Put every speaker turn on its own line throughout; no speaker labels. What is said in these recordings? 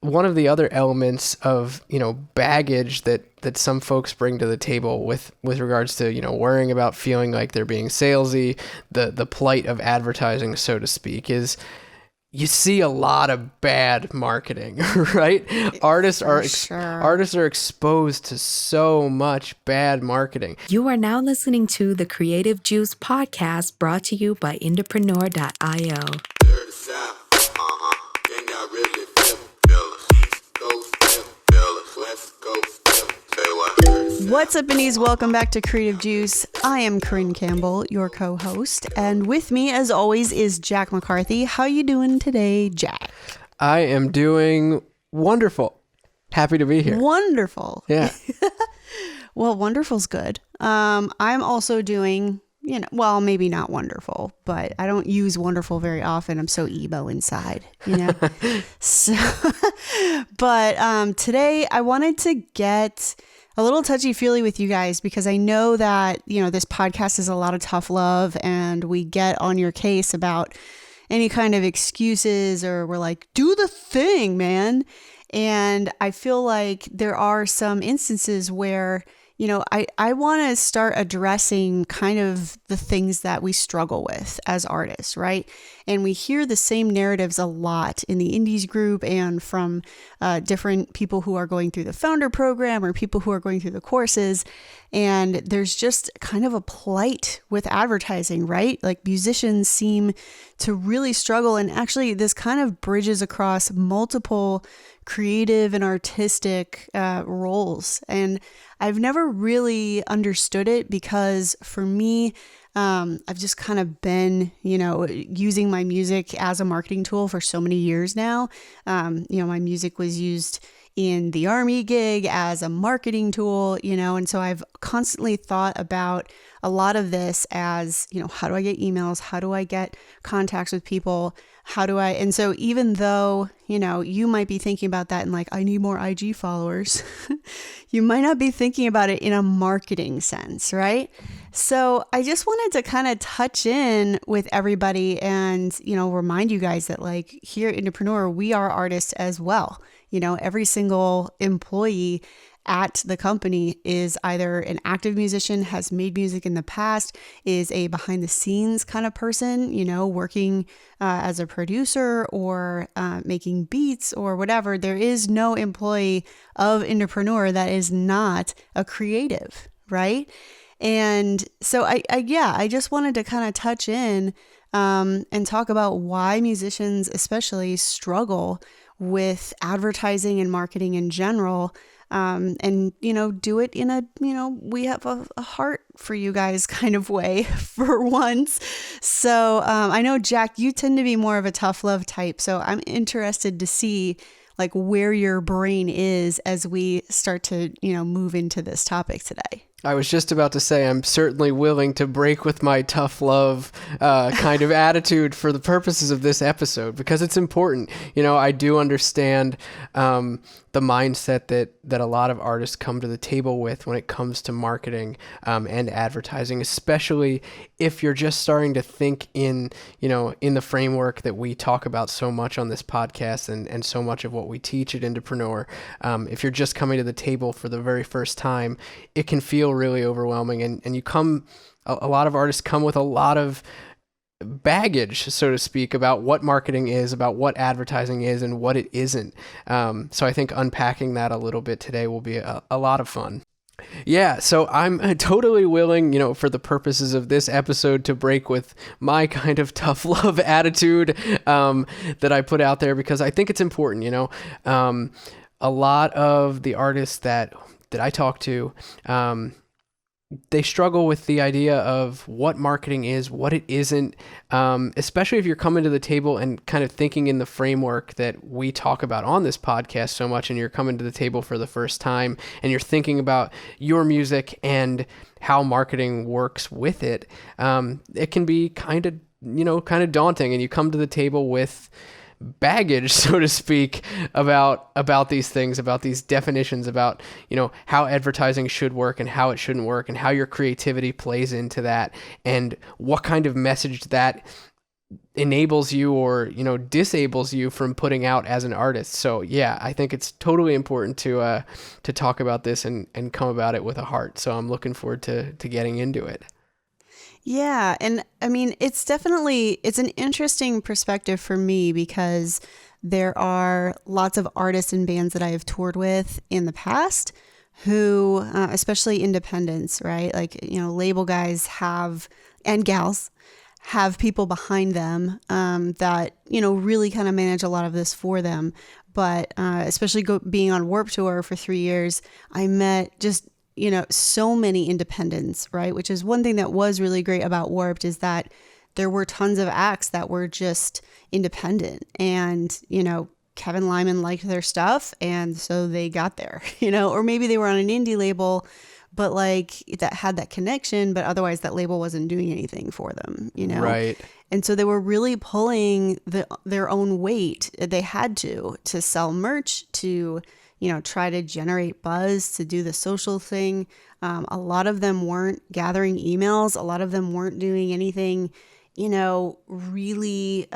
one of the other elements of, baggage that some folks bring to the table with regards to, worrying about feeling like they're being salesy, the plight of advertising, so to speak, is you see a lot of bad marketing, right? Artists are exposed to so much bad marketing.
You are now listening to the Creative Juice podcast, brought to you by Indepreneur.io.
What's up, Bennies? Welcome back to Creative Juice. I am Corrin Campbell, your co-host, and with me, as always, is Jack McCarthy. How you doing today, Jack?
I am doing wonderful. Happy to be here.
Wonderful.
Yeah.
Well, wonderful's good. I'm also doing, well, maybe not wonderful, but I don't use wonderful very often. I'm so emo inside, But today I wanted to get a little touchy-feely with you guys because I know that, this podcast is a lot of tough love and we get on your case about any kind of excuses, or we're like, do the thing, man. And I feel like there are some instances where, I want to start addressing kind of the things that we struggle with as artists, right? And we hear the same narratives a lot in the indies group and from different people who are going through the founder program or people who are going through the courses. And there's just kind of a plight with advertising, right? Like musicians seem to really struggle. And actually, this kind of bridges across multiple creative and artistic roles. And I've never really understood it because for me, I've just kind of been, using my music as a marketing tool for so many years now. My music was used in the Army gig as a marketing tool, and so I've constantly thought about a lot of this as, how do I get emails? How do I get contacts with people? And so even though, you might be thinking about that and like, I need more IG followers, you might not be thinking about it in a marketing sense, right? So I just wanted to kind of touch in with everybody and, remind you guys that like here at Indepreneur, we are artists as well. Every single employee at the company is either an active musician, has made music in the past, is a behind the scenes kind of person, working as a producer or making beats or whatever. There is no employee of Indepreneur that is not a creative, right? And so I just wanted to kind of touch in and talk about why musicians especially struggle with advertising and marketing in general. And, do it in a, we have a heart for you guys kind of way for once. So I know, Jack, you tend to be more of a tough love type. So I'm interested to see like where your brain is as we start to, move into this topic today.
I was just about to say I'm certainly willing to break with my tough love kind of attitude for the purposes of this episode because it's important. I do understand the mindset that a lot of artists come to the table with when it comes to marketing and advertising, especially if you're just starting to think in the framework that we talk about so much on this podcast and so much of what we teach at Indepreneur. If you're just coming to the table for the very first time, it can feel really overwhelming, and a lot of artists come with a lot of baggage, so to speak, about what marketing is, about what advertising is, and what it isn't. So I think unpacking that a little bit today will be a lot of fun. Yeah, so I'm totally willing, for the purposes of this episode, to break with my kind of tough love attitude that I put out there because I think it's important. A lot of the artists that I talk to, they struggle with the idea of what marketing is, what it isn't, especially if you're coming to the table and kind of thinking in the framework that we talk about on this podcast so much, and you're coming to the table for the first time and you're thinking about your music and how marketing works with it. It can be kind of daunting, and you come to the table with baggage, so to speak, about these things, about these definitions, about how advertising should work and how it shouldn't work, and how your creativity plays into that, and what kind of message that enables you or, disables you from putting out as an artist. So yeah, I think it's totally important to talk about this and come about it with a heart. So I'm looking forward to getting into it.
Yeah. And I mean, it's an interesting perspective for me because there are lots of artists and bands that I have toured with in the past who, especially independents, right? Like, label guys and gals have people behind them that, really kind of manage a lot of this for them. But especially being on Warped Tour for 3 years, I met just, so many independents, right? Which is one thing that was really great about Warped is that there were tons of acts that were just independent. And, Kevin Lyman liked their stuff. And so they got there, or maybe they were on an indie label, but like that had that connection, but otherwise that label wasn't doing anything for them,
Right.
And so they were really pulling their own weight. They had to sell merch, to, try to generate buzz, to do the social thing. A lot of them weren't gathering emails. A lot of them weren't doing anything, really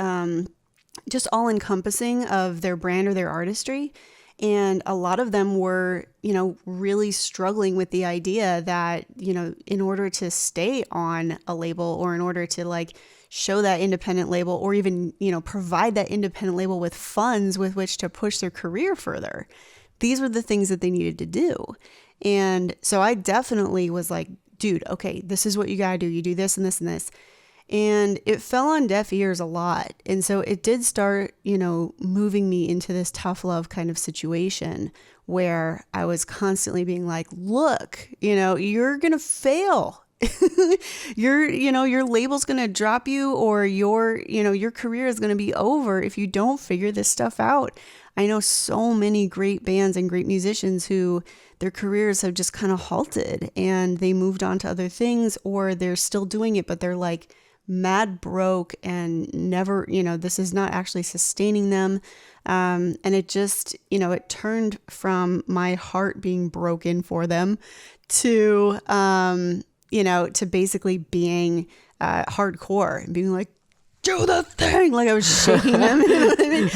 just all encompassing of their brand or their artistry. And a lot of them were, really struggling with the idea that, in order to stay on a label or in order to like show that independent label or even, provide that independent label with funds with which to push their career further, these were the things that they needed to do. And so I definitely was like, dude, okay, this is what you got to do. You do this and this and this. And it fell on deaf ears a lot. And so it did start, moving me into this tough love kind of situation where I was constantly being like, look, you're going to fail. Your label's going to drop you or your career is going to be over if you don't figure this stuff out. I know so many great bands and great musicians who their careers have just kind of halted and they moved on to other things or they're still doing it, but they're like, mad broke and never, this is not actually sustaining them. And it just, it turned from my heart being broken for them to, to basically being hardcore and being like, do the thing. Like I was shaking them. You know what I mean?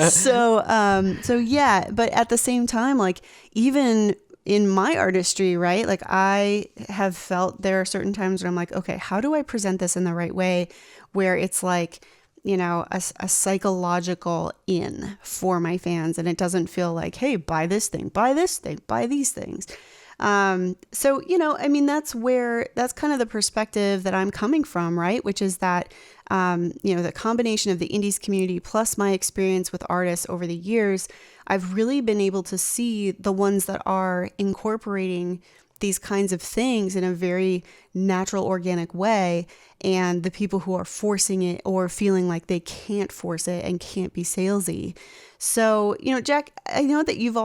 So yeah, but at the same time, like even in my artistry, right? Like I have felt there are certain times where I'm like, okay, how do I present this in the right way where it's like, a psychological in for my fans and it doesn't feel like, hey, buy this thing, buy this thing, buy these things. So, that's kind of the perspective that I'm coming from, right? Which is that, the combination of the indies community plus my experience with artists over the years, I've really been able to see the ones that are incorporating these kinds of things in a very natural, organic way, and the people who are forcing it or feeling like they can't force it and can't be salesy. So, Jack, I know that you've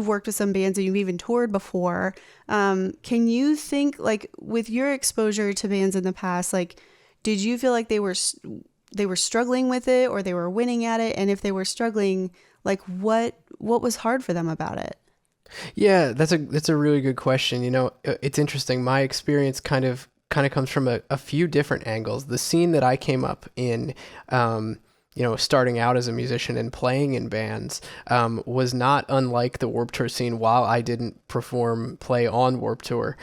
worked with some bands and you've even toured before. Can you think, like, with your exposure to bands in the past, like, did you feel like they were struggling with it or they were winning at it? And if they were struggling, like, what was hard for them about it?
Yeah, that's a really good question. It's interesting. My experience kind of comes from a few different angles. The scene that I came up in, starting out as a musician and playing in bands, was not unlike the Warped Tour scene. While I didn't play on Warped Tour,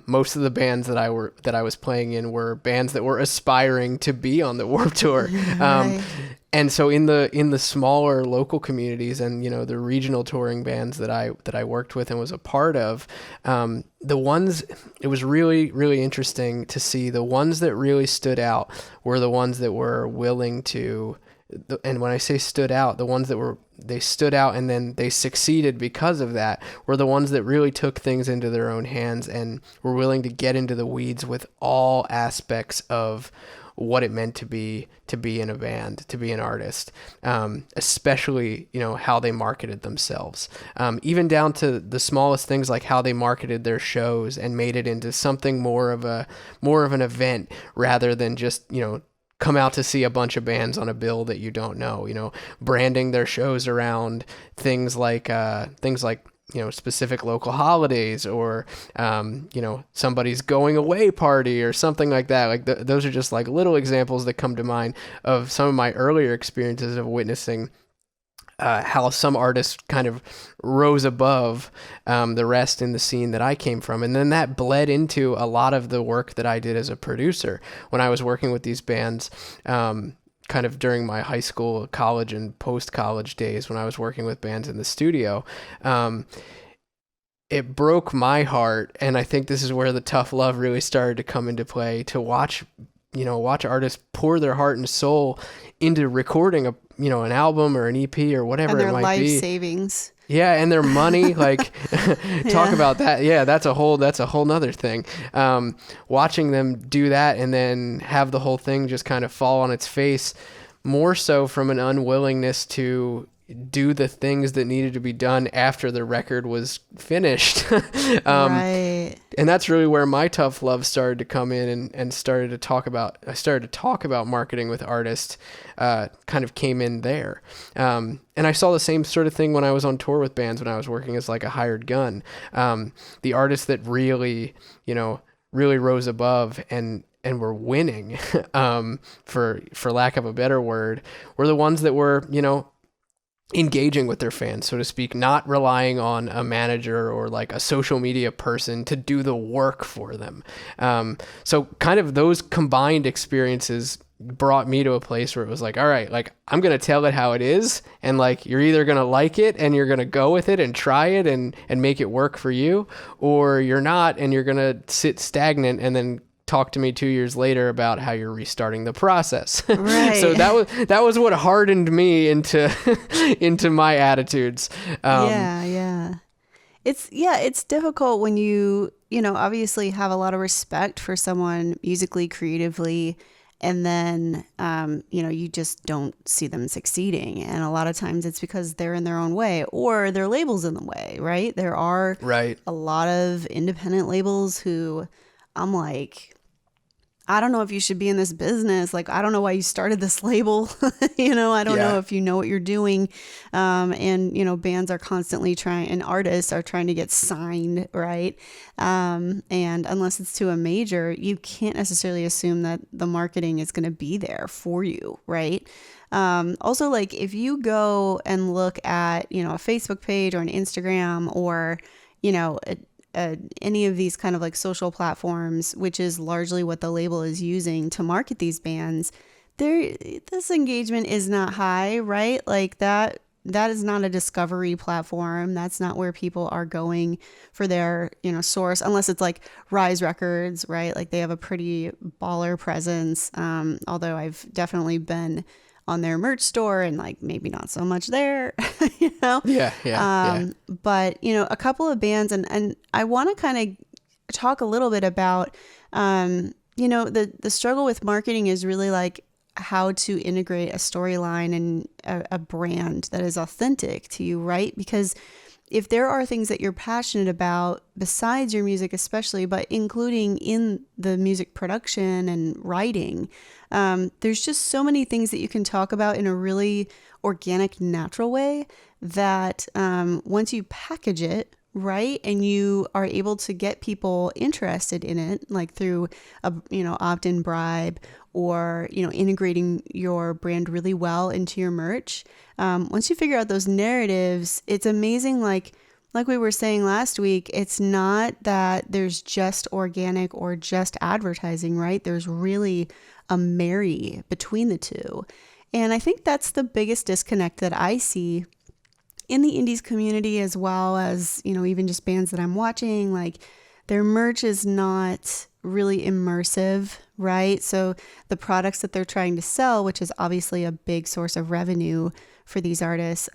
most of the bands that I was playing in were bands that were aspiring to be on the Warped Tour.
Right.
And so in the smaller local communities and, the regional touring bands that I worked with and was a part of, it was really, really interesting to see the ones that really stood out were the ones that were willing to, and when I say stood out, the ones that they stood out and then they succeeded because of that were the ones that really took things into their own hands and were willing to get into the weeds with all aspects of what it meant to be in a band, to be an artist, especially, how they marketed themselves, even down to the smallest things like how they marketed their shows and made it into something more of an event rather than just, come out to see a bunch of bands on a bill that you don't know, branding their shows around things like specific local holidays, or, somebody's going away party or something like that. Like those are just like little examples that come to mind of some of my earlier experiences of witnessing how some artists kind of rose above the rest in the scene that I came from. And then that bled into a lot of the work that I did as a producer when I was working with these bands, kind of during my high school, college, and post-college days when I was working with bands in the studio. It broke my heart, and I think this is where the tough love really started to come into play, to watch artists pour their heart and soul into recording an album or an EP or whatever it might be.
And their life savings.
Yeah, and their money, like talk about that. Yeah, that's a whole nother thing. Watching them do that and then have the whole thing just kind of fall on its face, more so from an unwillingness to do the things that needed to be done after the record was finished.
Right.
And that's really where my tough love started to come in, and started to talk about marketing with artists, kind of came in there. And I saw the same sort of thing when I was on tour with bands, when I was working as like a hired gun. The artists that really rose above and were winning, for lack of a better word, were the ones that were, engaging with their fans, so to speak, not relying on a manager or like a social media person to do the work for them. So kind of those combined experiences brought me to a place where it was like, all right, like I'm going to tell it how it is. And like, you're either going to like it and you're going to go with it and try it and make it work for you, or you're not, and you're going to sit stagnant and then talk to me 2 years later about how you're restarting the process.
Right.
So that was what hardened me into my attitudes.
It's difficult when you obviously have a lot of respect for someone musically, creatively, and then you just don't see them succeeding. And a lot of times it's because they're in their own way, or their label's in the way, right? There are a lot of independent labels who I'm like, I don't know if you should be in this business. Like, I don't know why you started this label. I don't know if you know what you're doing. And bands are constantly trying, and artists are trying to get signed, right? And unless it's to a major, you can't necessarily assume that the marketing is going to be there for you, right? Also, like, if you go and look at, a Facebook page or an Instagram, or, any of these kind of like social platforms, which is largely what the label is using to market these bands, this engagement is not high, right? Like that is not a discovery platform. That's not where people are going for their, source, unless it's like Rise Records, right? Like they have a pretty baller presence. Although I've definitely been on their merch store and like maybe not so much there,
Yeah.
But, a couple of bands, and I want to kind of talk a little bit about, the struggle with marketing is really like how to integrate a storyline and a brand that is authentic to you, right? Because if there are things that you're passionate about besides your music, especially, but including in the music production and writing, there's just so many things that you can talk about in a really organic, natural way that once you package it, right, and you are able to get people interested in it, like through a opt-in bribe, or integrating your brand really well into your merch. Once you figure out those narratives, it's amazing. Like we were saying last week, it's not that there's just organic or just advertising, right? There's really a marry between the two. And I think that's the biggest disconnect that I see in the indies community, as well as, even just bands that I'm watching. Like, their merch is not really immersive, right? So the products that they're trying to sell, which is obviously a big source of revenue for these artists,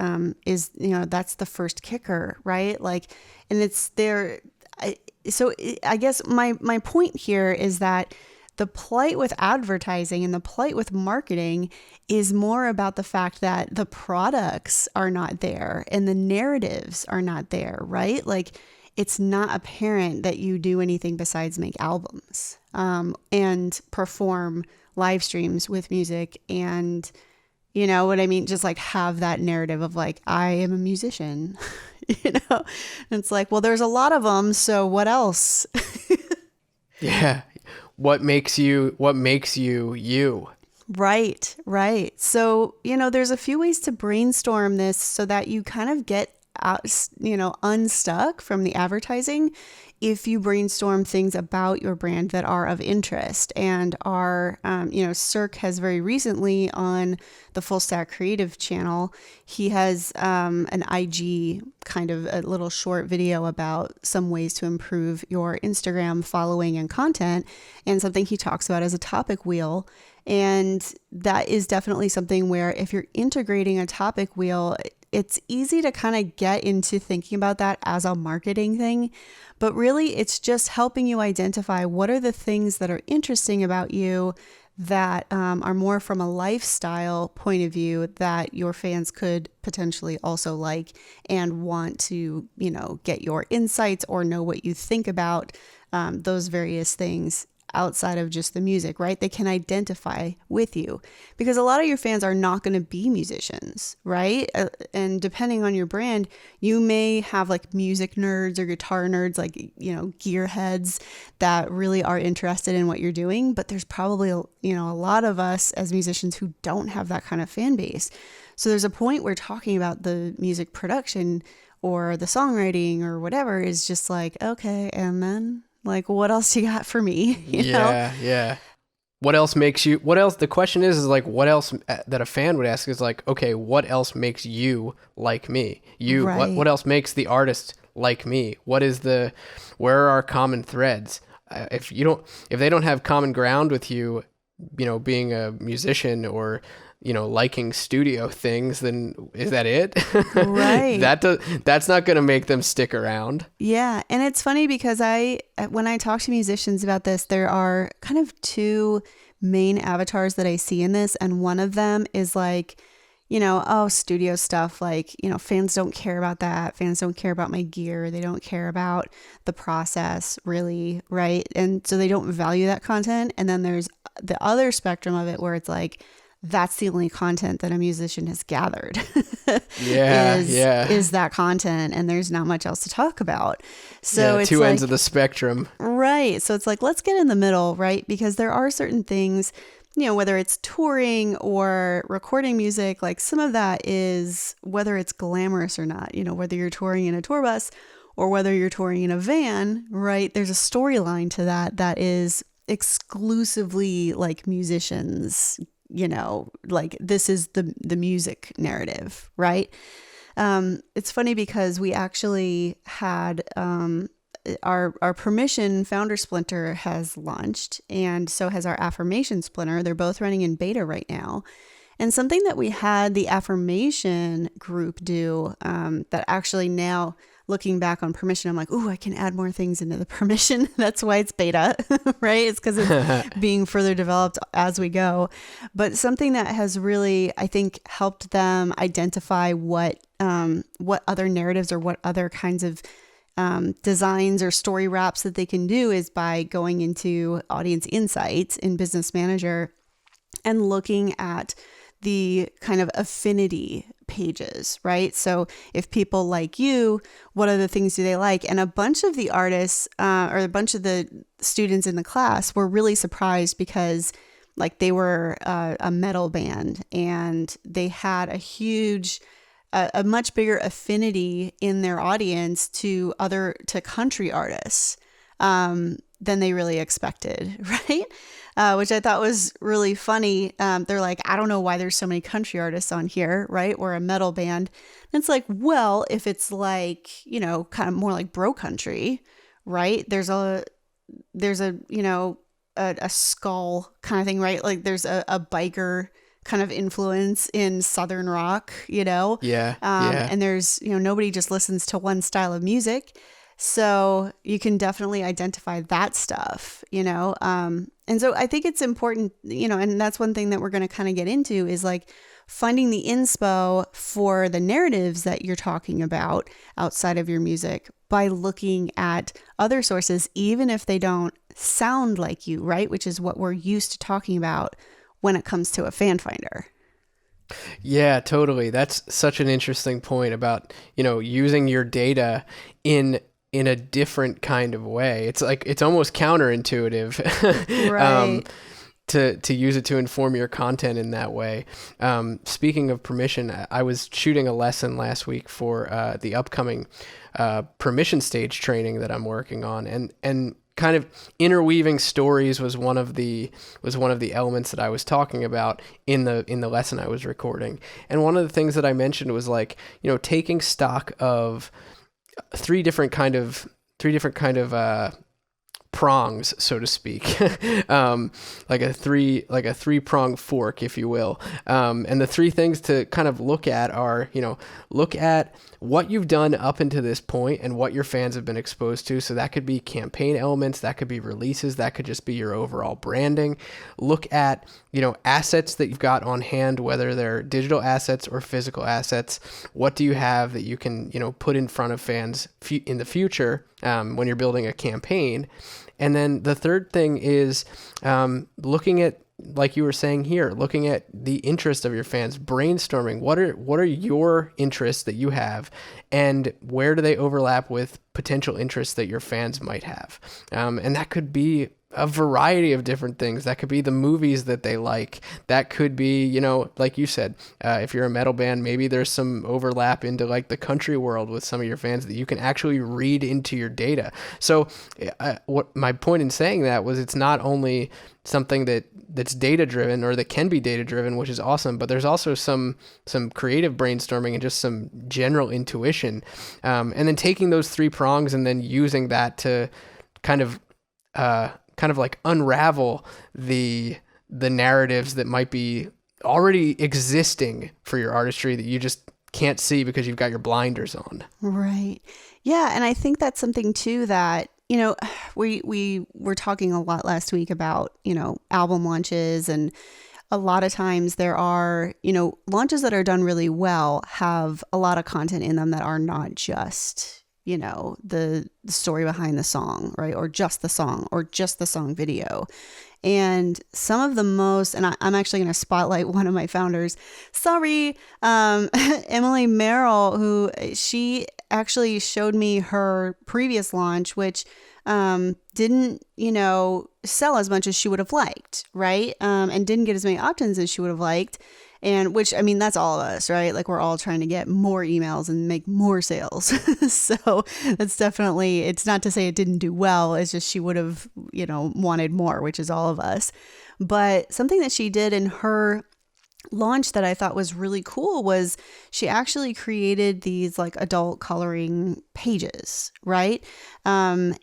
is, that's the first kicker, right? Like, and it's there. So I guess my point here is that the plight with advertising and the plight with marketing is more about the fact that the products are not there and the narratives are not there, right? Like, it's not apparent that you do anything besides make albums and perform live streams with music and, You know what I mean? Just like have that narrative of like, I am a musician, you know? And it's like, well, there's a lot of them. So what else?
Yeah. What makes you you?
Right, right. So, there's a few ways to brainstorm this so that you kind of get out, unstuck from the advertising if you brainstorm things about your brand that are of interest and are, Cirque has very recently on the Full Stack Creative channel, he has an IG kind of a little short video about some ways to improve your Instagram following and content, and something he talks about as a topic wheel. And that is definitely something where if you're integrating a topic wheel, it's easy to kind of get into thinking about that as a marketing thing, but really it's just helping you identify what are the things that are interesting about you that are more from a lifestyle point of view that your fans could potentially also like and want to, get your insights or know what you think about those various things outside of just the music, right? They can identify with you because a lot of your fans are not going to be musicians, right? And depending on your brand, you may have like music nerds or guitar nerds, like, gearheads that really are interested in what you're doing. But there's probably, a lot of us as musicians who don't have that kind of fan base. So there's a point where talking about the music production or the songwriting or whatever is just like, okay, and then like, what else you got for me? You know?
Yeah. The question is like, what else that a fan would ask is like, okay, what else makes you like me?
Right.
What else makes the artist like me? Where are our common threads? If they don't have common ground with you, being a musician or, liking studio things, then is that it?
Right.
That's not going to make them stick around.
Yeah. And it's funny because when I talk to musicians about this, there are kind of two main avatars that I see in this. And one of them is like, studio stuff, like, fans don't care about that. Fans don't care about my gear. They don't care about the process really. Right. And so they don't value that content. And then there's the other spectrum of it where it's like, that's the only content that a musician has gathered. Is that content, and there's not much else to talk about. So it's
two ends of the spectrum.
Right. So it's like, let's get in the middle, right? Because there are certain things, whether it's touring or recording music, like some of that is whether it's glamorous or not, whether you're touring in a tour bus or whether you're touring in a van, right? There's a storyline to that is exclusively like musicians, like this is the music narrative, right? It's funny because we actually had our permission founder splinter has launched, and so has our affirmation splinter. They're both running in beta right now. And something that we had the affirmation group do that actually now, looking back on permission, I'm like, ooh, I can add more things into the permission. That's why it's beta, right? It's because it's being further developed as we go. But something that has really, I think, helped them identify what other narratives or what other kinds of designs or story wraps that they can do is by going into audience insights in Business Manager and looking at the kind of affinity pages, right? So if people like you, what other things do they like? And a bunch of the artists or a bunch of the students in the class were really surprised because like they were a metal band and they had a much bigger affinity in their audience to country artists than they really expected, right? Which I thought was really funny. They're like, I don't know why there's so many country artists on here, right? We're a metal band. And it's like, well, if it's like, kind of more like bro country, right? There's a skull kind of thing, right? Like there's a biker kind of influence in Southern rock,
Yeah.
And there's, nobody just listens to one style of music. So you can definitely identify that stuff, and so I think it's important, and that's one thing that we're going to kind of get into is like finding the inspo for the narratives that you're talking about outside of your music by looking at other sources, even if they don't sound like you, right? Which is what we're used to talking about when it comes to a fan finder.
Yeah, totally. That's such an interesting point about, using your data in a different kind of way. It's like it's almost counterintuitive
Right.
to use it to inform your content in that way. Speaking of permission, I was shooting a lesson last week for the upcoming permission stage training that I'm working on, and kind of interweaving stories was one of the elements that I was talking about in the lesson I was recording. And one of the things that I mentioned was like, taking stock of three different kind of prongs, so to speak, like a three-pronged fork, if you will. And the three things to kind of look at are, look at what you've done up until this point and what your fans have been exposed to. So that could be campaign elements, that could be releases, that could just be your overall branding. Look at, assets that you've got on hand, whether they're digital assets or physical assets. What do you have that you can, put in front of fans in the future when you're building a campaign? And then the third thing is looking at, like you were saying here, looking at the interest of your fans, brainstorming what are your interests that you have, and where do they overlap with potential interests that your fans might have. And that could be a variety of different things. That could be the movies that they like. That could be, like you said, if you're a metal band, maybe there's some overlap into like the country world with some of your fans that you can actually read into your data. So what my point in saying that was, it's not only something that's data driven, or that can be data driven, which is awesome, but there's also some creative brainstorming and just some general intuition. And then taking those three prongs and then using that to kind of like unravel the narratives that might be already existing for your artistry that you just can't see because you've got your blinders on.
Right. Yeah. And I think that's something too that, we were talking a lot last week about, album launches, and a lot of times there are, launches that are done really well have a lot of content in them that are not just, the story behind the song, right? Or just the song, or just the song video. And some of the most, and I'm actually going to spotlight one of my founders, sorry, Emily Merrill, who she actually showed me her previous launch, which didn't, sell as much as she would have liked, right? And didn't get as many opt-ins as she would have liked. And which, I mean, that's all of us, right? Like, we're all trying to get more emails and make more sales. So that's definitely, it's not to say it didn't do well. It's just she would have, wanted more, which is all of us. But something that she did in her launch that I thought was really cool was she actually created these like adult coloring pages, right? And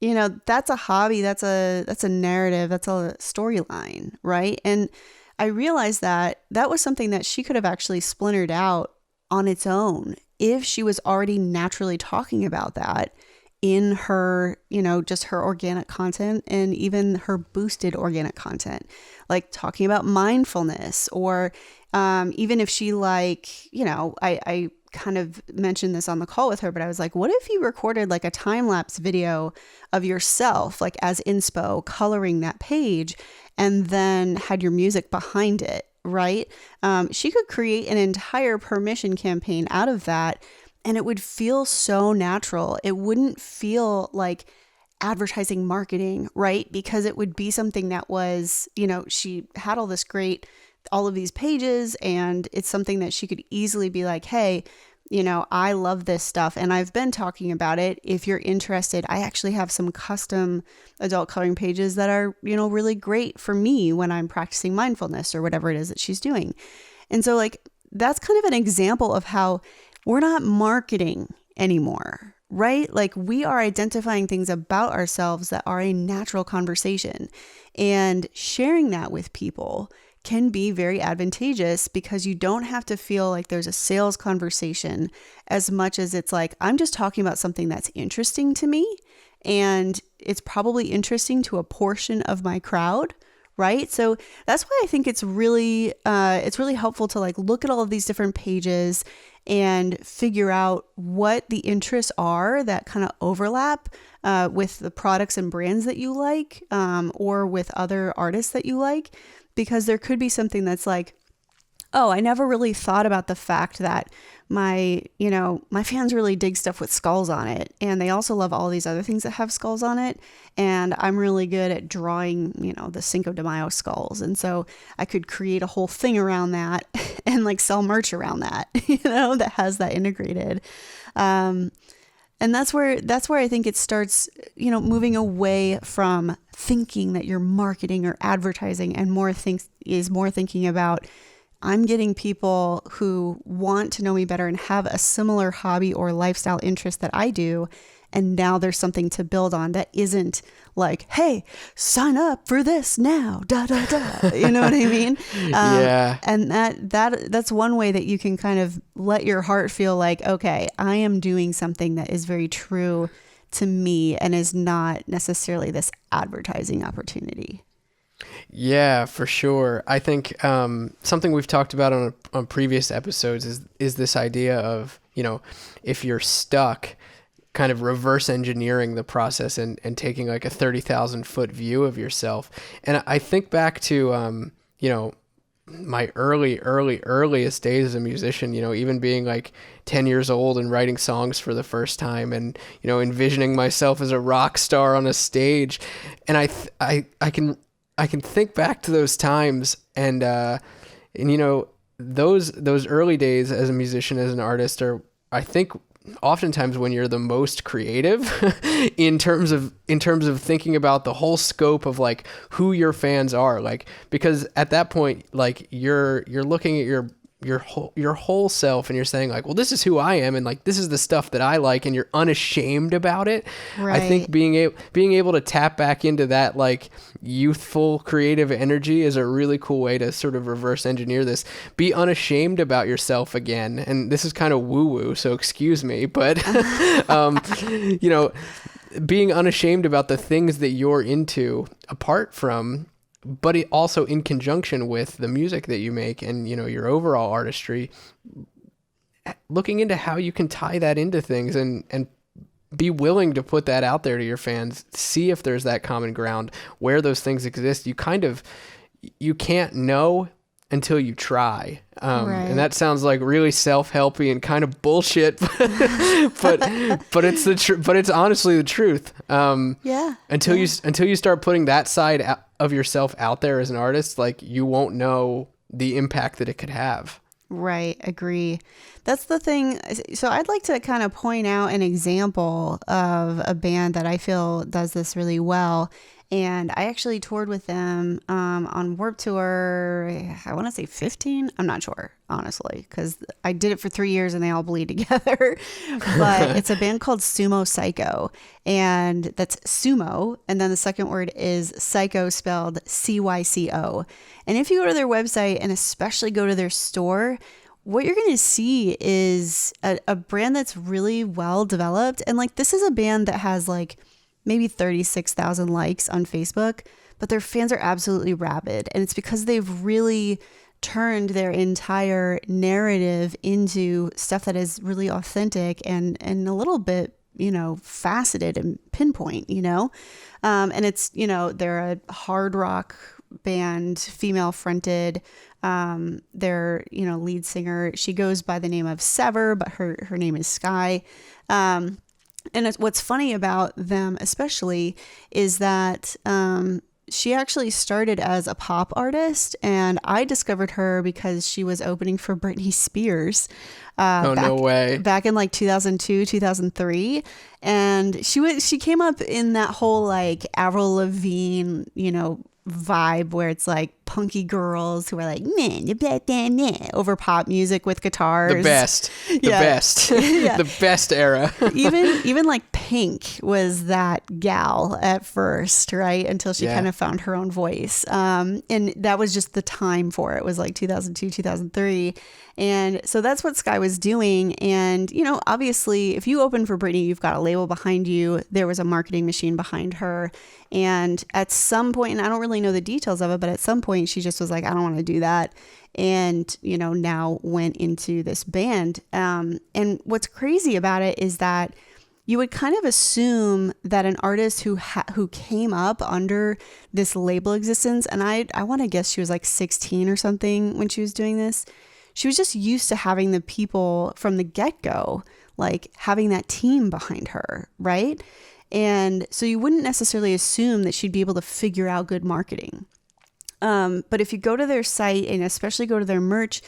that's a hobby, that's a narrative, that's a storyline, right? And I realized that was something that she could have actually splintered out on its own if she was already naturally talking about that in her, just her organic content, and even her boosted organic content, like talking about mindfulness, or even if she I kind of mentioned this on the call with her, but I was like, what if you recorded like a time-lapse video of yourself, like as inspo, coloring that page, and then had your music behind it, right? She could create an entire permission campaign out of that, and it would feel so natural. It wouldn't feel like advertising marketing, right? Because it would be something that was, she had all of these pages, and it's something that she could easily be like, hey, I love this stuff and I've been talking about it. If you're interested, I actually have some custom adult coloring pages that are, really great for me when I'm practicing mindfulness or whatever it is that she's doing. And so like, that's kind of an example of how we're not marketing anymore, right? Like, we are identifying things about ourselves that are a natural conversation, and sharing that with people can be very advantageous because you don't have to feel like there's a sales conversation as much as it's like, I'm just talking about something that's interesting to me, and it's probably interesting to a portion of my crowd, right? So that's why I think it's really helpful to like look at all of these different pages and figure out what the interests are that kind of overlap with the products and brands that you like, or with other artists that you like. Because there could be something that's like oh, I never really thought about the fact that my fans really dig stuff with skulls on it. And they also love all these other things that have skulls on it. And I'm really good at drawing, the Cinco de Mayo skulls. And so I could create a whole thing around that and like sell merch around that, that has that integrated. And that's where I think it starts, moving away from thinking that you're marketing or advertising and more thinking about, I'm getting people who want to know me better and have a similar hobby or lifestyle interest that I do. And now there's something to build on that isn't like, hey, sign up for this now, da, da, da. You know what I mean?
Yeah.
And that's one way that you can kind of let your heart feel like, okay, I am doing something that is very true to me and is not necessarily this advertising opportunity.
Yeah, for sure. I think something we've talked about on previous episodes is this idea of, if you're stuck, kind of reverse engineering the process and taking like a 30,000 foot view of yourself. And I think back to, my earliest days as a musician, even being like 10 years old and writing songs for the first time and, envisioning myself as a rock star on a stage. And I can think back to those times and those early days as a musician, as an artist, are, I think, oftentimes when you're the most creative in terms of thinking about the whole scope of like who your fans are, like, because at that point, like you're looking at your whole self and you're saying like, well, this is who I am. And like, this is the stuff that I like. And you're unashamed about it.
Right.
I think being able to tap back into that like youthful creative energy is a really cool way to sort of reverse engineer this. Be unashamed about yourself again. And this is kind of woo woo, so excuse me, but, being unashamed about the things that you're into apart from, but it also in conjunction with the music that you make and, your overall artistry, looking into how you can tie that into things and be willing to put that out there to your fans, see if there's that common ground where those things exist. You can't know until you try.
Right.
And that sounds like really self-helpy and kind of bullshit, but it's honestly the truth. Until you start putting that side of yourself out there as an artist, like you won't know the impact that it could have.
Right. Agree. That's the thing. So I'd like to kind of point out an example of a band that I feel does this really well. And I actually toured with them on Warped Tour, I want to say 15. I'm not sure, honestly, because I did it for 3 years and they all bleed together. But it's a band called Sumo Cyco. And that's sumo. And then the second word is Cyco, spelled Cyco. And if you go to their website and especially go to their store, what you're going to see is a brand that's really well developed. And like, this is a band that has like maybe 36,000 likes on Facebook, but their fans are absolutely rabid. And it's because they've really turned their entire narrative into stuff that is really authentic and a little bit, faceted and pinpoint, and it's, they're a hard rock band, female fronted. Their, lead singer, she goes by the name of Sever, but her name is Sky. And what's funny about them especially is that she actually started as a pop artist, and I discovered her because she was opening for Britney Spears.
No way.
Back in like 2002, 2003. And she came up in that whole like Avril Lavigne, vibe where it's like punky girls who are like over pop music with guitars.
The best.
Yeah.
The best era.
even like Pink was that gal at first, right? Until she kind of found her own voice. And that was just the time for it. It was like 2002, 2003. And so that's what Sky was doing. And, obviously if you open for Britney, you've got a label behind you. There was a marketing machine behind her. And at some point, and I don't really know the details of it, but at some point she just was like, I don't want to do that. And, now went into this band. And what's crazy about it is that you would kind of assume that an artist who came up under this label existence, and I want to guess she was like 16 or something when she was doing this. She was just used to having the people from the get-go, like having that team behind her, right? And so you wouldn't necessarily assume that she'd be able to figure out good marketing. But if you go to their site and especially go to their merch,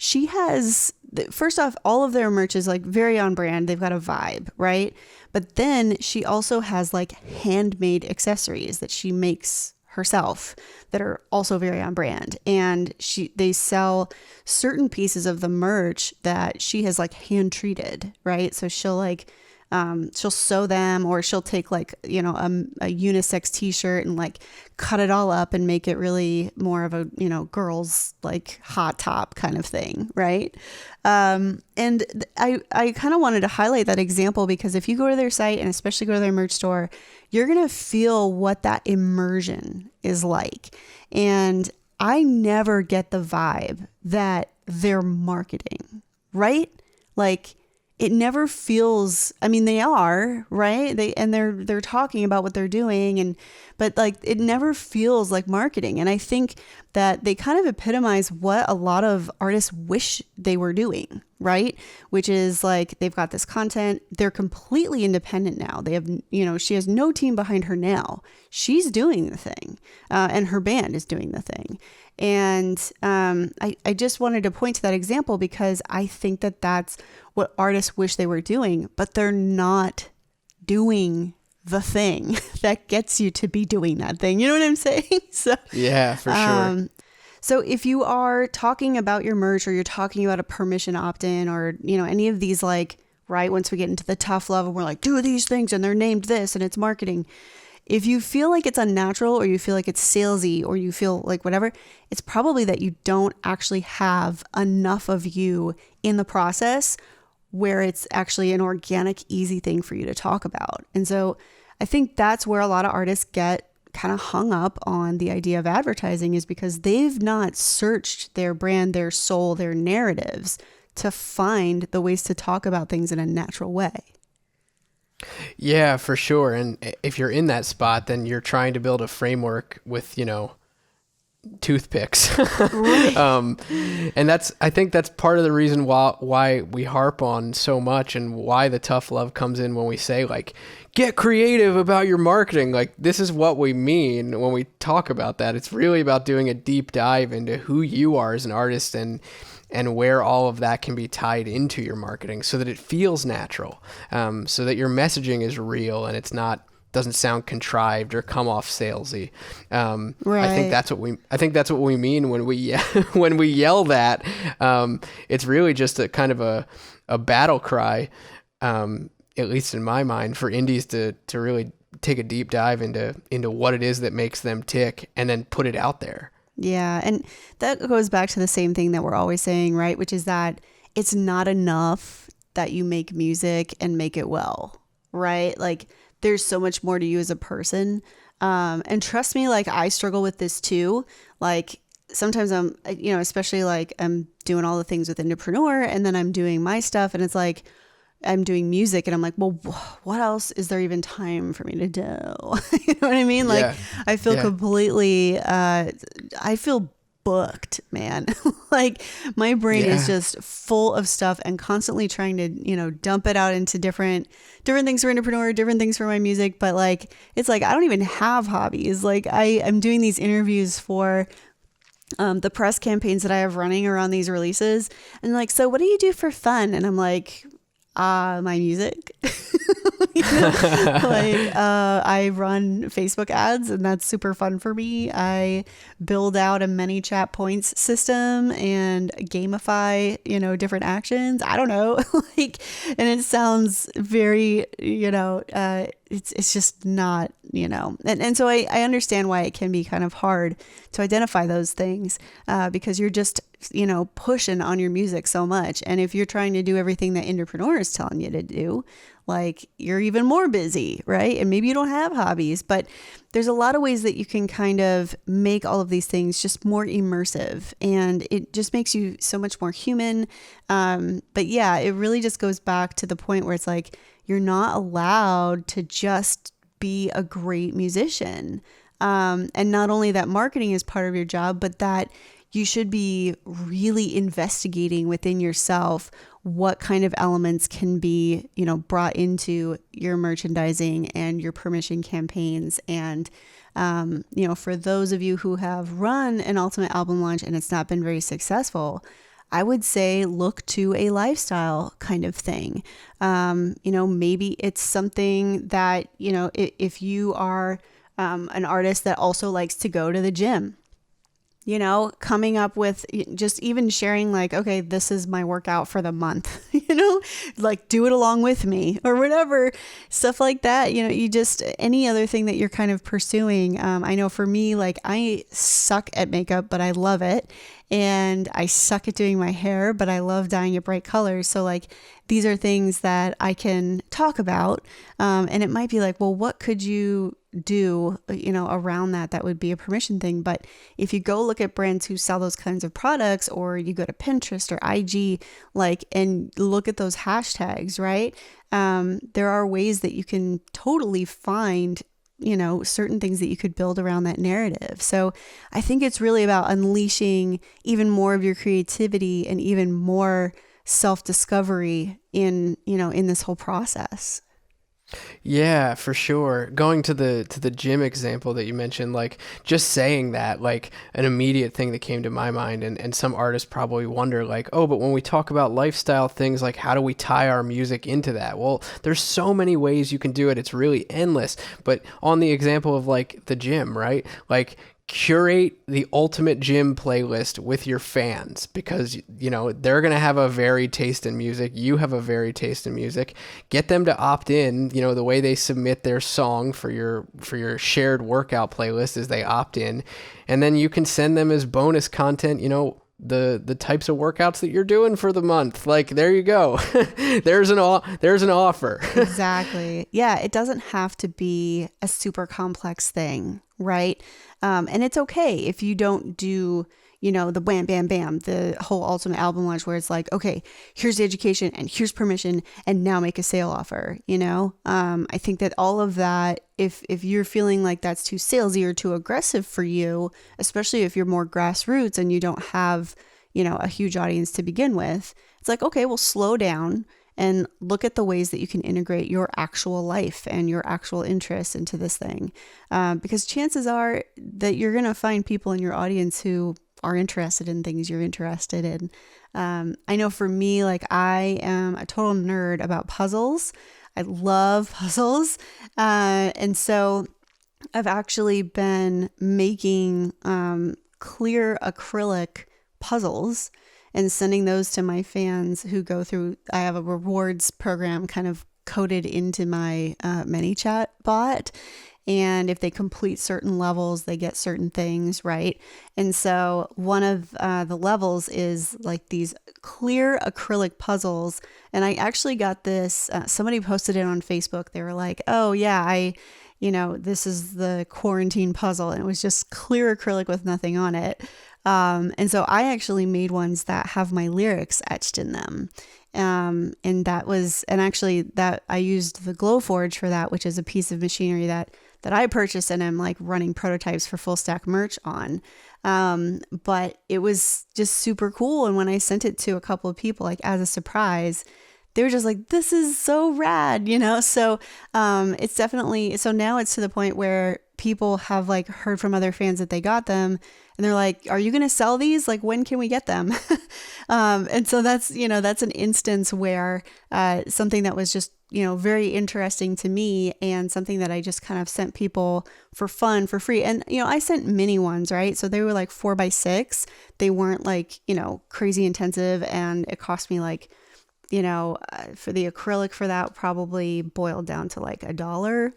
she has, first off, all of their merch is like very on brand. They've got a vibe, right? But then she also has like handmade accessories that she makes herself that are also very on brand. And they sell certain pieces of the merch that she has like hand treated, right? So she'll sew them, or she'll take like, a unisex t-shirt and like cut it all up and make it really more of a, girl's like hot top kind of thing. Right. And I kind of wanted to highlight that example because if you go to their site and especially go to their merch store, you're going to feel what that immersion is like. And I never get the vibe that they're marketing, right? Like, it never feels, I mean, they are, right? They're talking about what they're doing, but like, it never feels like marketing. And I think that they kind of epitomize what a lot of artists wish they were doing, right? Which is like, they've got this content, they're completely independent now. They have, she has no team behind her now. She's doing the thing, and her band is doing the thing. And I just wanted to point to that example because I think that that's what artists wish they were doing, but they're not doing the thing that gets you to be doing that thing. You know what I'm saying? So
yeah, for sure.
So if you are talking about your merch, or you're talking about a permission opt-in, or, any of these, like, right, once we get into the tough love and we're like, do these things and they're named this and it's marketing. If you feel like it's unnatural, or you feel like it's salesy, or you feel like whatever, it's probably that you don't actually have enough of you in the process where it's actually an organic, easy thing for you to talk about. And so I think that's where a lot of artists get kind of hung up on the idea of advertising, is because they've not searched their brand, their soul, their narratives to find the ways to talk about things in a natural way.
Yeah, for sure. And if you're in that spot, then you're trying to build a framework with, toothpicks.
Right.
And I think that's part of the reason why we harp on so much, and why the tough love comes in when we say, like, get creative about your marketing. Like, this is what we mean when we talk about that. It's really about doing a deep dive into who you are as an artist, and where all of that can be tied into your marketing so that it feels natural, so that your messaging is real and it's doesn't sound contrived or come off salesy.
Right.
I think that's what we mean when we yell that. It's really just a kind of a battle cry, at least in my mind, for indies to really take a deep dive into what it is that makes them tick, and then put it out there.
Yeah. And that goes back to the same thing that we're always saying, right? Which is that it's not enough that you make music and make it well, right? Like, there's so much more to you as a person. And trust me, like, I struggle with this too. Like, sometimes I'm, especially like I'm doing all the things with Indepreneur, and then I'm doing my stuff, and it's like, I'm doing music, and I'm like, well, what else is there even time for me to do? You know what I mean? Like, yeah. I feel completely, I feel booked, man. Like, my brain is just full of stuff, and constantly trying to, dump it out into different things for Indepreneur, different things for my music. But like, it's like, I don't even have hobbies. Like, I'm doing these interviews for the press campaigns that I have running around these releases. And like, so what do you do for fun? And I'm like, my music. I run Facebook ads, and that's super fun for me. I build out a many chat points system and gamify, different actions. I don't know, and it sounds very, it's just not, and so I understand why it can be kind of hard to identify those things, because you're just, pushing on your music so much. And if you're trying to do everything that Indepreneur is telling you to do, like, you're even more busy, right? And maybe you don't have hobbies, but there's a lot of ways that you can kind of make all of these things just more immersive, and it just makes you so much more human. But yeah, it really just goes back to the point where it's like, you're not allowed to just be a great musician. And not only that marketing is part of your job, but that you should be really investigating within yourself what kind of elements can be, brought into your merchandising and your permission campaigns. And, for those of you who have run an ultimate album launch and it's not been very successful, I would say look to a lifestyle kind of thing. Maybe it's something that, if you are an artist that also likes to go to the gym, coming up with just even sharing like, okay, this is my workout for the month, like do it along with me or whatever, stuff like that. You just, any other thing that you're kind of pursuing. I know for me, like I suck at makeup, but I love it. And I suck at doing my hair, but I love dyeing it bright colors. So like, these are things that I can talk about. And it might be like, well, what could you do, around that would be a permission thing. But if you go look at brands who sell those kinds of products, or you go to Pinterest or IG, and look at those hashtags, right? There are ways that you can totally find certain things that you could build around that narrative. So I think it's really about unleashing even more of your creativity and even more self-discovery in this whole process.
Yeah, for sure. Going to the gym example that you mentioned, like just saying that, like an immediate thing that came to my mind, and some artists probably wonder like, oh, but when we talk about lifestyle things, like how do we tie our music into that? Well, there's so many ways you can do it. It's really endless. But on the example of like the gym, right? Like curate the ultimate gym playlist with your fans, because they're going to have a varied taste in music. You have a varied taste in music. Get them to opt in. The way they submit their song for your shared workout playlist is they opt in, and then you can send them as bonus content the types of workouts that you're doing for the month. Like, there you go. there's an offer.
Exactly. Yeah, it doesn't have to be a super complex thing, right? And it's okay if you don't do, the wham, bam, bam, the whole ultimate album launch where it's like, okay, here's the education and here's permission and now make a sale offer, I think that all of that, if you're feeling like that's too salesy or too aggressive for you, especially if you're more grassroots and you don't have, a huge audience to begin with, it's like, okay, well, slow down and look at the ways that you can integrate your actual life and your actual interests into this thing. Because chances are that you're going to find people in your audience who are interested in things you're interested in. I know for me, like I am a total nerd about puzzles. I love puzzles. And so I've actually been making clear acrylic puzzles and sending those to my fans who go through. I have a rewards program kind of coded into my ManyChat bot. And if they complete certain levels, they get certain things, right? And so one of the levels is like these clear acrylic puzzles. And I actually got this, somebody posted it on Facebook. They were like, oh yeah, this is the quarantine puzzle. And it was just clear acrylic with nothing on it. And so I actually made ones that have my lyrics etched in them. And actually that I used the Glowforge for that, which is a piece of machinery that I purchased and I'm like running prototypes for Full Stack merch on. But it was just super cool. And when I sent it to a couple of people, like as a surprise, they were just like, this is so rad, So, it's definitely, so now it's to the point where people have like heard from other fans that they got them and they're like, are you going to sell these? Like, when can we get them? And so that's an instance where, something that was just, very interesting to me and something that I just kind of sent people for fun, for free. And, I sent mini ones, right? So they were like 4x6. They weren't like, crazy intensive. And it cost me like, for the acrylic for that probably boiled down to like $1.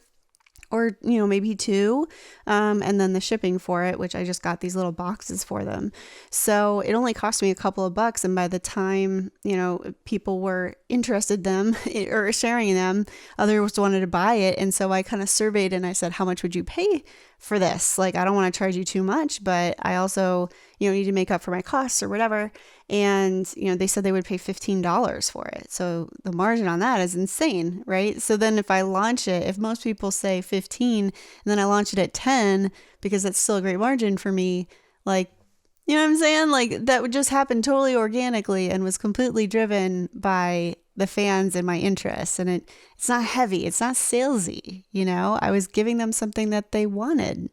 or, you know, maybe 2. And then the shipping for it, which I just got these little boxes for them. So it only cost me a couple of bucks. And by the time, you know, people were interested them or sharing them, others wanted to buy it. And so I kind of surveyed and I said, how much would you pay for this? Like, I don't want to charge you too much, but I also, you know, need to make up for my costs or whatever. And, you know, they said they would pay $15 for it. So the margin on that is insane, right? So then if I launch it, if most people say 15 and then I launch it at 10, because that's still a great margin for me, like, you know what I'm saying? Like, that would just happen totally organically and was completely driven by the fans and my interests. And it's not heavy. It's not salesy. You know, I was giving them something that they wanted.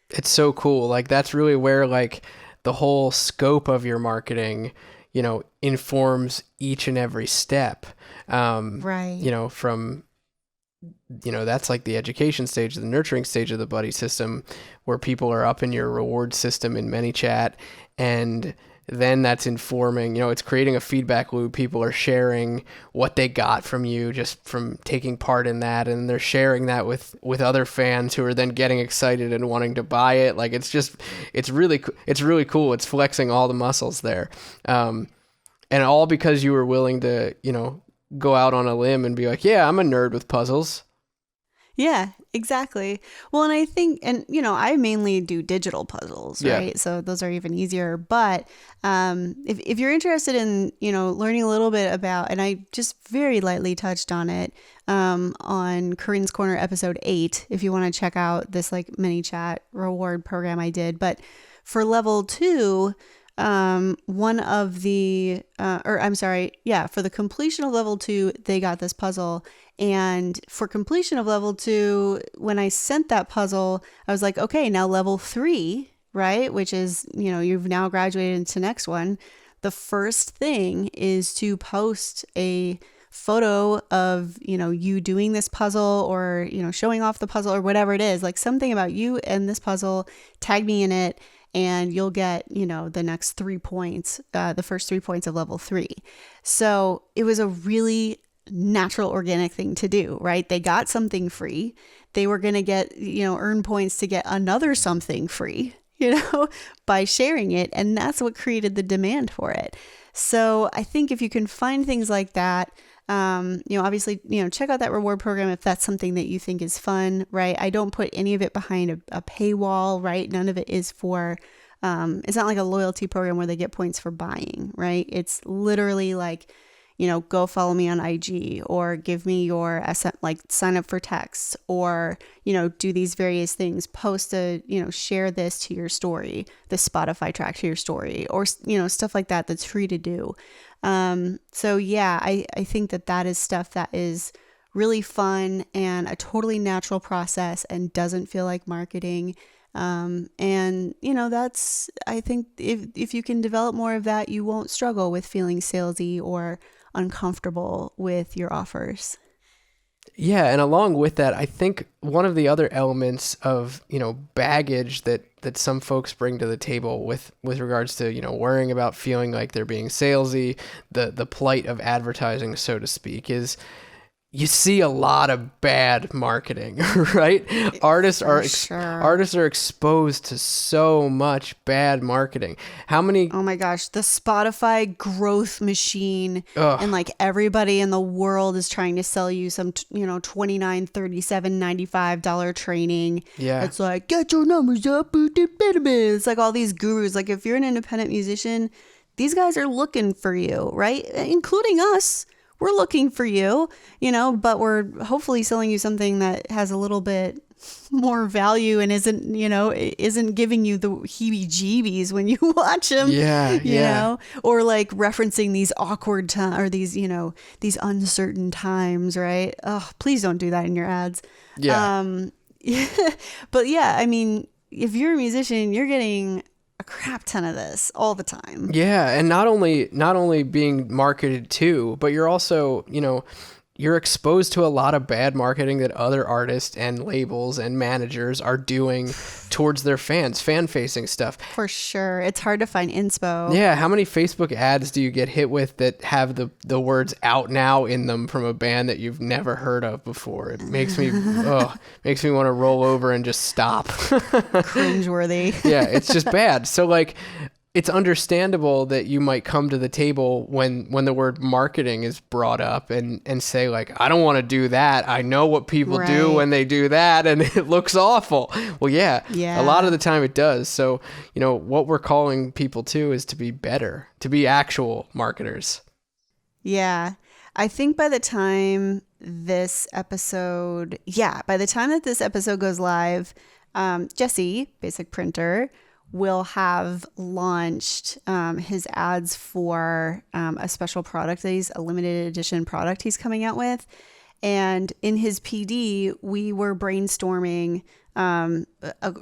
It's so cool. Like, that's really where like the whole scope of your marketing, you know, informs each and every step.
Right.
You know, from, you know, that's like the education stage, the nurturing stage of the buddy system, where people are up in your reward system in ManyChat, and then that's informing, you know, it's creating a feedback loop. People are sharing what they got from you just from taking part in that, and they're sharing that with other fans who are then getting excited and wanting to buy it. Like, it's really cool. It's flexing all the muscles there. And all because you were willing to, you know, go out on a limb and be like, yeah, I'm a nerd with puzzles.
Yeah, exactly. Well, and I think, and you know, I mainly do digital puzzles, right?
Yeah.
So those are even easier. But if you're interested in, you know, learning a little bit about, and I just very lightly touched on it on Corrin's Corner episode 8, if you want to check out this like ManyChat reward program I did. But for level 2, one of the, for the completion of level 2, they got this puzzle. And for completion of level 2, when I sent that puzzle, I was like, okay, now level 3, right? Which is, you know, you've now graduated into next one. The first thing is to post a photo of, you know, you doing this puzzle, or, you know, showing off the puzzle, or whatever it is, like something about you and this puzzle, tag me in it, and you'll get, you know, the next 3 points, the first 3 points of level 3. So it was a really natural, organic thing to do, right? They got something free. They were going to get, you know, earn points to get another something free, you know, by sharing it. And that's what created the demand for it. So I think if you can find things like that, you know, obviously, you know, check out that reward program if that's something that you think is fun, right? I don't put any of it behind a paywall, right? None of it is for, it's not like a loyalty program where they get points for buying, right? It's literally like, you know, go follow me on IG, or give me your like sign up for texts, or, you know, do these various things, post you know, share this to your story, the Spotify track to your story, or, you know, stuff like that that's free to do. So yeah, I think that is stuff that is really fun and a totally natural process and doesn't feel like marketing. And you know, I think if you can develop more of that, you won't struggle with feeling salesy or uncomfortable with your offers.
Yeah, and along with that, I think one of the other elements of, you know, baggage that some folks bring to the table with regards to, you know, worrying about feeling like they're being salesy, the plight of advertising, so to speak, is you see a lot of bad marketing, right? Artists are exposed to so much bad marketing. How many?
Oh my gosh, the Spotify growth machine.
Ugh.
And like everybody in the world is trying to sell you some, you know, $29, $37, $95 training.
Yeah.
It's like, get your numbers up. It's like all these gurus. Like, if you're an independent musician, these guys are looking for you, right? Including us. We're looking for you, you know, but we're hopefully selling you something that has a little bit more value and isn't giving you the heebie-jeebies when you watch them.
Yeah,
you know, or like referencing these awkward times, or these, you know, these uncertain times, right? Oh, please don't do that in your ads.
Yeah.
But yeah, I mean, if you're a musician, you're getting a crap ton of this all the time.
Yeah, and not only being marketed to, but you're also, you know, you're exposed to a lot of bad marketing that other artists and labels and managers are doing towards their fans, fan-facing stuff.
For sure. It's hard to find inspo.
Yeah, how many Facebook ads do you get hit with that have the words "out now" in them from a band that you've never heard of before? It makes me makes me want to roll over and just stop.
Cringeworthy.
Yeah, it's just bad. So like, it's understandable that you might come to the table when the word marketing is brought up and say like, I don't want to do that. I know what people do when they do that and it looks awful. Well, yeah, a lot of the time it does. So, what we're calling people to is to be better, to be actual marketers.
Yeah. I think by the time that this episode goes live, Jesse, Basic Printer, will have launched his ads for a special product a limited edition product he's coming out with. And in his PD, we were brainstorming a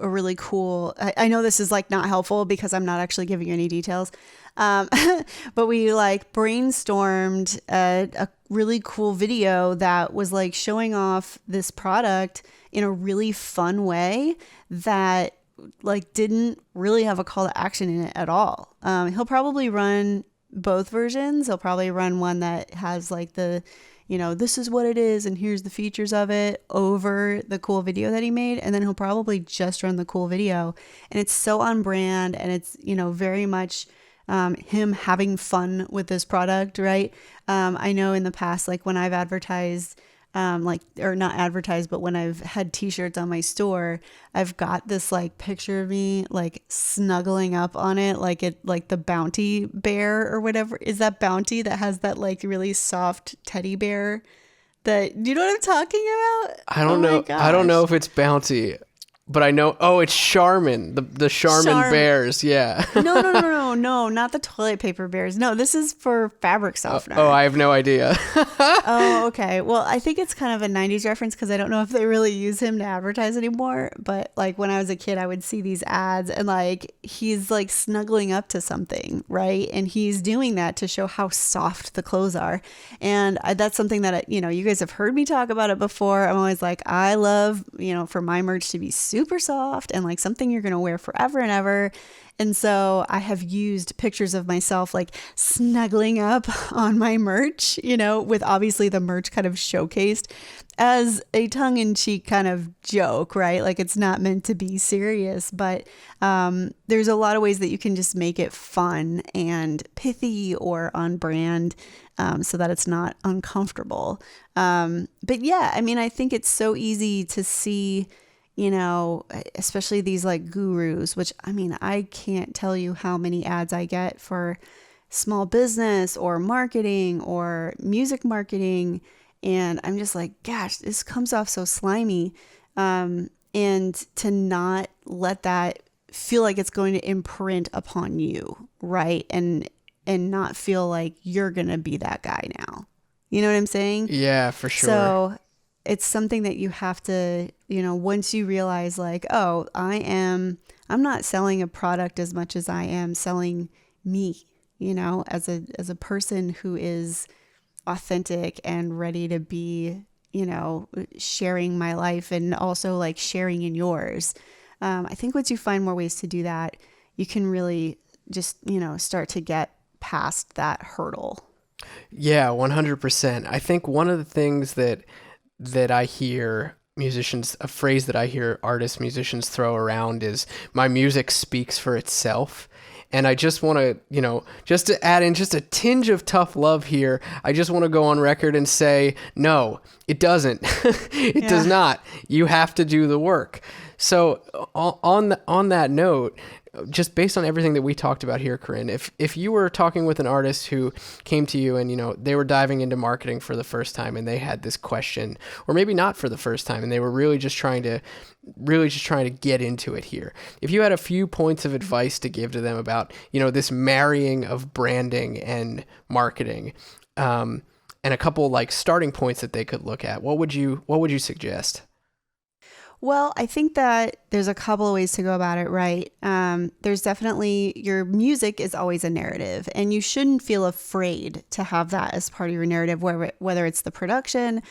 really cool, I know this is like not helpful because I'm not actually giving you any details, but we like brainstormed a really cool video that was like showing off this product in a really fun way that like didn't really have a call to action in it at all. He'll probably run both versions. He'll probably run one that has like the, this is what it is and here's the features of it over the cool video that he made. And then he'll probably just run the cool video. And it's so on brand and it's, very much him having fun with this product, right? I know in the past, like when I've advertised or not advertised, but when I've had t-shirts on my store, I've got this like picture of me like snuggling up on it, like the Bounty bear or whatever. Is that Bounty that has that like really soft teddy bear that, do you know what I'm talking about?
I don't know. I don't know if it's Bounty, but I know, it's Charmin, the Charmin bears. Yeah.
No, not the toilet paper bears. No, this is for fabric softener.
I have no idea.
Oh, okay. Well, I think it's kind of a 90s reference because I don't know if they really use him to advertise anymore. But like when I was a kid, I would see these ads and like he's like snuggling up to something, right? And he's doing that to show how soft the clothes are. And that's something that, you guys have heard me talk about it before. I'm always like, I love, for my merch to be super soft and like something you're going to wear forever and ever. And so I have used pictures of myself like snuggling up on my merch, with obviously the merch kind of showcased as a tongue-in-cheek kind of joke, right? Like it's not meant to be serious, but there's a lot of ways that you can just make it fun and pithy or on brand so that it's not uncomfortable. But yeah, I think it's so easy to see, especially these like gurus, which I can't tell you how many ads I get for small business or marketing or music marketing. And I'm just like, gosh, this comes off so slimy. And to not let that feel like it's going to imprint upon you, right? And not feel like you're going to be that guy now. You know what I'm saying?
Yeah, for sure.
So it's something that you have to, once you realize like, I'm not selling a product as much as I am selling me, as a person who is authentic and ready to be, sharing my life and also like sharing in yours. I think once you find more ways to do that, you can really just, start to get past that hurdle.
Yeah, 100%. I think one of the things that I hear a phrase that I hear artists, musicians throw around is my music speaks for itself. And I just want to, just to add in just a tinge of tough love here, I just want to go on record and say, no, it doesn't. It does not. You have to do the work. So on that note, just based on everything that we talked about here, Corrin, if you were talking with an artist who came to you and, they were diving into marketing for the first time and they had this question, or maybe not for the first time, and they were really just trying to get into it here. If you had a few points of advice to give to them about, this marrying of branding and marketing, and a couple like starting points that they could look at, what would you suggest?
Well, I think that there's a couple of ways to go about it, right? There's definitely, your music is always a narrative, and you shouldn't feel afraid to have that as part of your narrative, whether it's the production,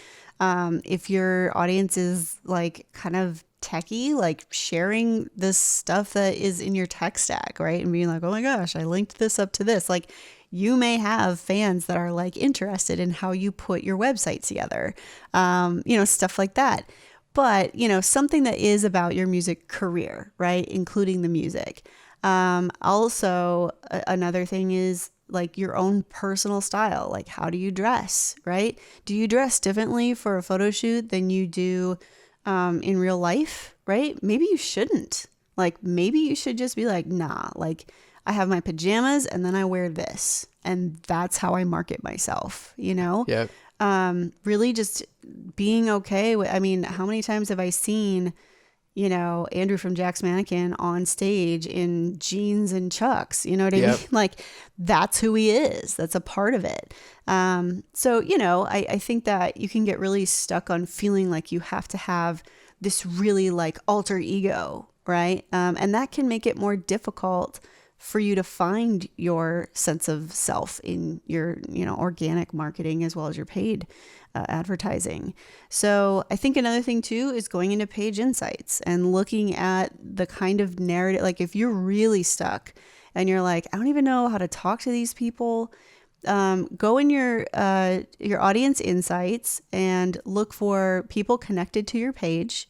if your audience is like kind of techie, like sharing this stuff that is in your tech stack, right? And being like, oh my gosh, I linked this up to this. Like, you may have fans that are like interested in how you put your website together, stuff like that. But, something that is about your music career, right? Including the music. Also, another thing is like your own personal style. Like, how do you dress, right? Do you dress differently for a photo shoot than you do in real life, right? Maybe you shouldn't. Like, maybe you should just be like, nah, like I have my pajamas and then I wear this. And that's how I market myself,
Yeah.
Really just being okay with, I mean, how many times have I seen, Andrew from Jack's Mannequin on stage in jeans and chucks, you know what I mean? Like, that's who he is. That's a part of it. So, I think that you can get really stuck on feeling like you have to have this really like alter ego, right? And that can make it more difficult for you to find your sense of self in your, organic marketing as well as your paid advertising. So I think another thing too is going into page insights and looking at the kind of narrative. Like, if you're really stuck and you're like, I don't even know how to talk to these people, go in your audience insights and look for people connected to your page.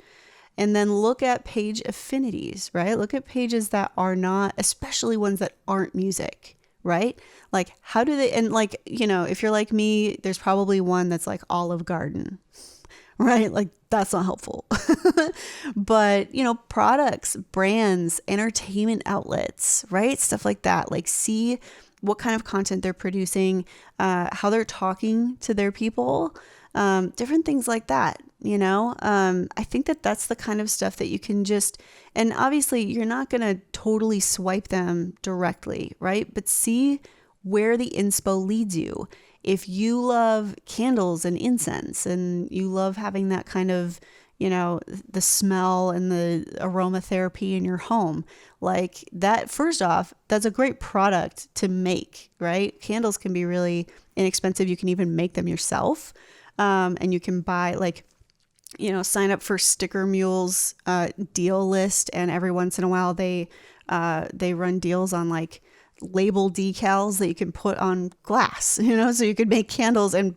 And then look at page affinities, right? Look at pages that are not, especially ones that aren't music, right? Like, how do they, and like, if you're like me, there's probably one that's like Olive Garden, right? Like, that's not helpful. But, products, brands, entertainment outlets, right? Stuff like that. Like, see what kind of content they're producing, how they're talking to their people, different things like that. I think that that's the kind of stuff that you can just, and obviously you're not going to totally swipe them directly, right? But see where the inspo leads you. If you love candles and incense and you love having that kind of, the smell and the aromatherapy in your home, like that, first off, that's a great product to make, right? Candles can be really inexpensive. You can even make them yourself. And you can buy sign up for Sticker Mule's deal list, and every once in a while they run deals on like label decals that you can put on glass, so you could make candles and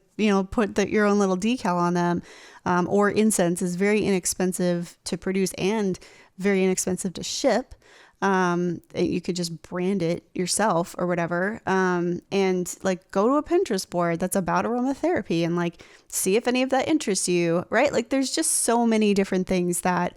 put your own little decal on them. Or incense is very inexpensive to produce and very inexpensive to ship. You could just brand it yourself or whatever. And like go to a Pinterest board that's about aromatherapy and like see if any of that interests you, right? Like, there's just so many different things that,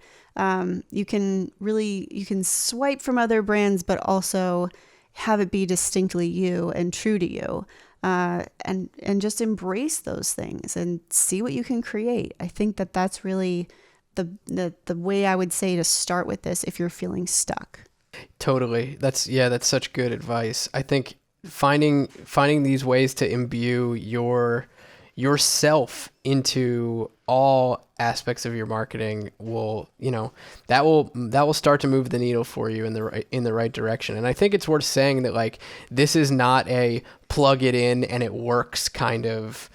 you can swipe from other brands, but also have it be distinctly you and true to you. And just embrace those things and see what you can create. I think that that's really the way I would say to start with this if you're feeling stuck.
Totally. That's such good advice. I think finding these ways to imbue yourself into all aspects of your marketing will start to move the needle for you in the right direction. And I think it's worth saying that like this is not a plug it in and it works kind of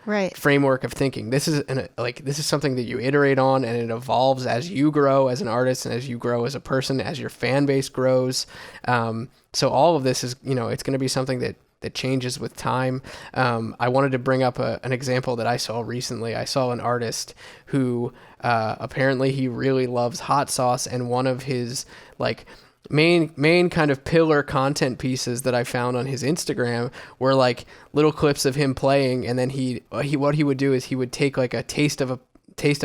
right
framework of thinking. This is something that you iterate on, and it evolves as you grow as an artist and as you grow as a person, as your fan base grows. So all of this is it's going to be something that changes with time. I wanted to bring up an example that I saw recently. I saw an artist who apparently he really loves hot sauce, and one of his like main kind of pillar content pieces that I found on his Instagram were like little clips of him playing, and then he what he would do is he would take like a taste of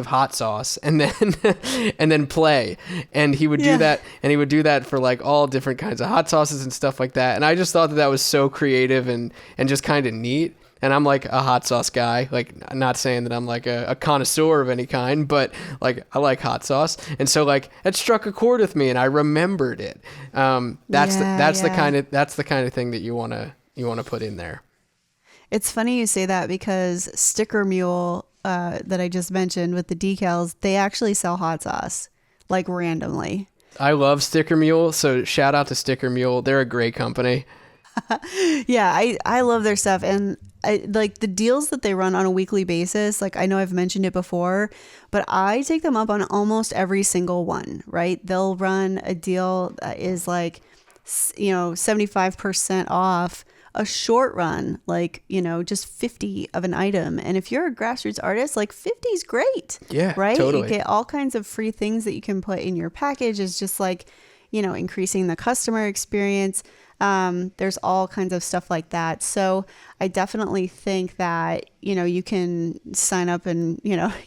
hot sauce and then play, and he would do that, and he would do that for like all different kinds of hot sauces and stuff like that. And I just thought that was so creative and just kind of neat. And I'm like a hot sauce guy, like not saying that I'm like a connoisseur of any kind, but like I like hot sauce. And so like it struck a chord with me and I remembered it. That's the kind of thing that you want to put in there.
It's funny you say that because Sticker Mule that I just mentioned with the decals, they actually sell hot sauce, like randomly.
I love Sticker Mule, so shout out to Sticker Mule. They're a great company.
Yeah, I love their stuff. And I like the deals that they run on a weekly basis. Like I know I've mentioned it before, but I take them up on almost every single one, right? They'll run a deal that is like, 75% off a short run, like, just 50 of an item. And if you're a grassroots artist, like 50 is great.
Yeah,
right.
Totally.
You get all kinds of free things that you can put in your package. Is just like, increasing the customer experience. There's all kinds of stuff like that. So I definitely think that, you can sign up and,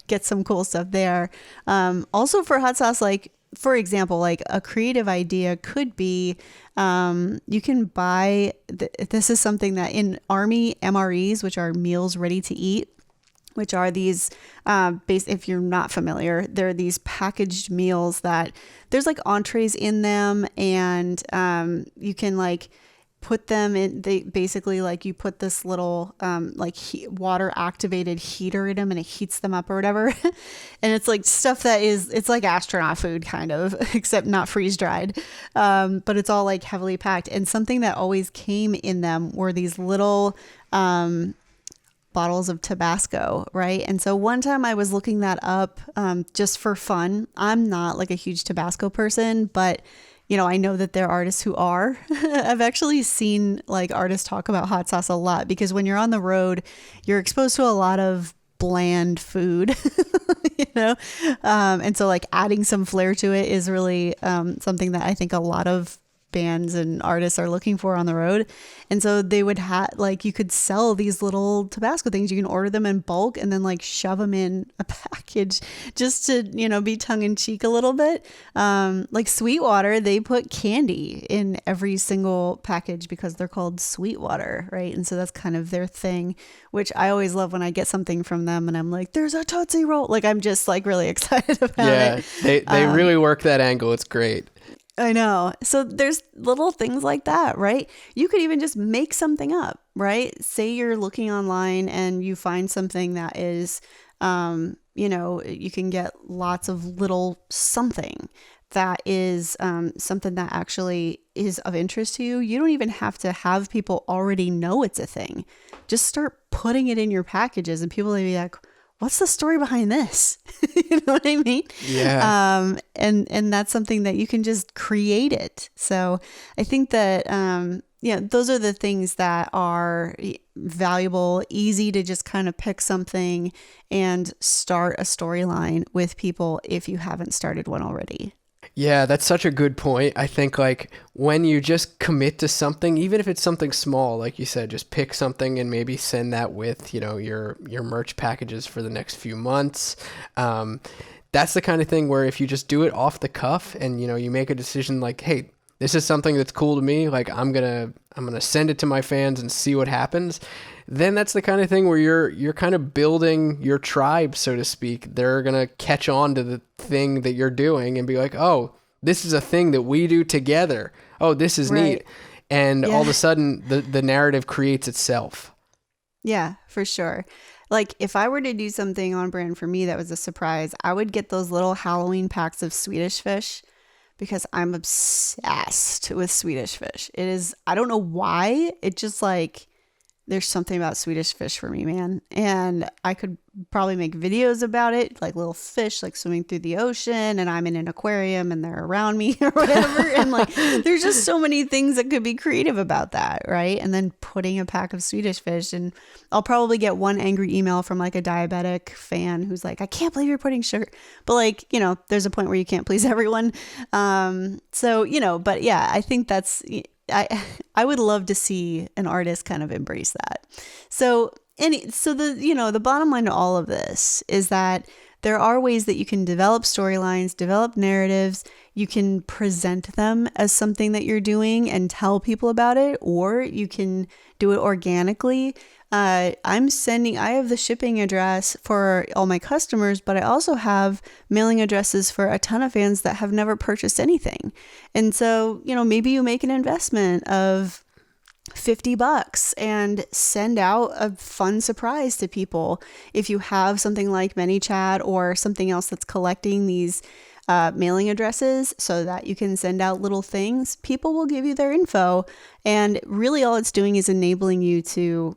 get some cool stuff there. Also for hot sauce, like, for example, like a creative idea could be, you can buy, this is something that in Army MREs, which are meals ready to eat, which are these, if you're not familiar, they're these packaged meals that there's like entrees in them, and you can like put them in, they basically like you put this little water activated heater in them and it heats them up or whatever. And it's like stuff that it's like astronaut food kind of, except not freeze dried. But it's all like heavily packed. And something that always came in them were these little bottles of Tabasco, right? And so one time I was looking that up just for fun. I'm not like a huge Tabasco person, but I know that there are artists who are. I've actually seen like artists talk about hot sauce a lot, because when you're on the road, you're exposed to a lot of bland food, and so like adding some flair to it is really something that I think a lot of bands and artists are looking for on the road. And so they would have like, you could sell these little Tabasco things. You can order them in bulk and then like shove them in a package just to, be tongue in cheek a little bit. Like Sweetwater, they put candy in every single package because they're called Sweetwater, right? And so that's kind of their thing, which I always love when I get something from them and I'm like, there's a Tootsie Roll. Like I'm just like really excited about it.
Yeah, they really work that angle. It's great.
I know. So there's little things like that, right? You could even just make something up, right? Say you're looking online and you find something that is, you can get lots of little something that is something that actually is of interest to you. You don't even have to have people already know it's a thing. Just start putting it in your packages and people will be like, what's the story behind this? You know what I mean?
Yeah.
And that's something that you can just create it. So I think that, those are the things that are valuable, easy to just kind of pick something and start a storyline with people if you haven't started one already.
Yeah, that's such a good point. I think like when you just commit to something, even if it's something small, like you said, just pick something and maybe send that with, your merch packages for the next few months. That's the kind of thing where if you just do it off the cuff and, you make a decision like, hey, this is something that's cool to me. Like I'm going to send it to my fans and see what happens. Then that's the kind of thing where you're kind of building your tribe, so to speak. They're going to catch on to the thing that you're doing and be like, oh, this is a thing that we do together. Oh, this is neat. And all of a sudden the narrative creates itself.
Yeah, for sure. Like if I were to do something on brand for me that was a surprise, I would get those little Halloween packs of Swedish fish, because I'm obsessed with Swedish fish. It is, I don't know why, it just like, there's something about Swedish fish for me, man. And I could probably make videos about it, like little fish like swimming through the ocean and I'm in an aquarium and they're around me or whatever. And like, there's just so many things that could be creative about that, right? And then putting a pack of Swedish fish, and I'll probably get one angry email from like a diabetic fan who's like, I can't believe you're putting sugar. But like, there's a point where you can't please everyone. But yeah, I think that's, I would love to see an artist kind of embrace that. So the bottom line to all of this is that there are ways that you can develop storylines, develop narratives. You can present them as something that you're doing and tell people about it, or you can do it organically. I have the shipping address for all my customers, but I also have mailing addresses for a ton of fans that have never purchased anything. And so, maybe you make an investment of $50 and send out a fun surprise to people. If you have something like ManyChat or something else that's collecting these mailing addresses so that you can send out little things, people will give you their info. And really all it's doing is enabling you to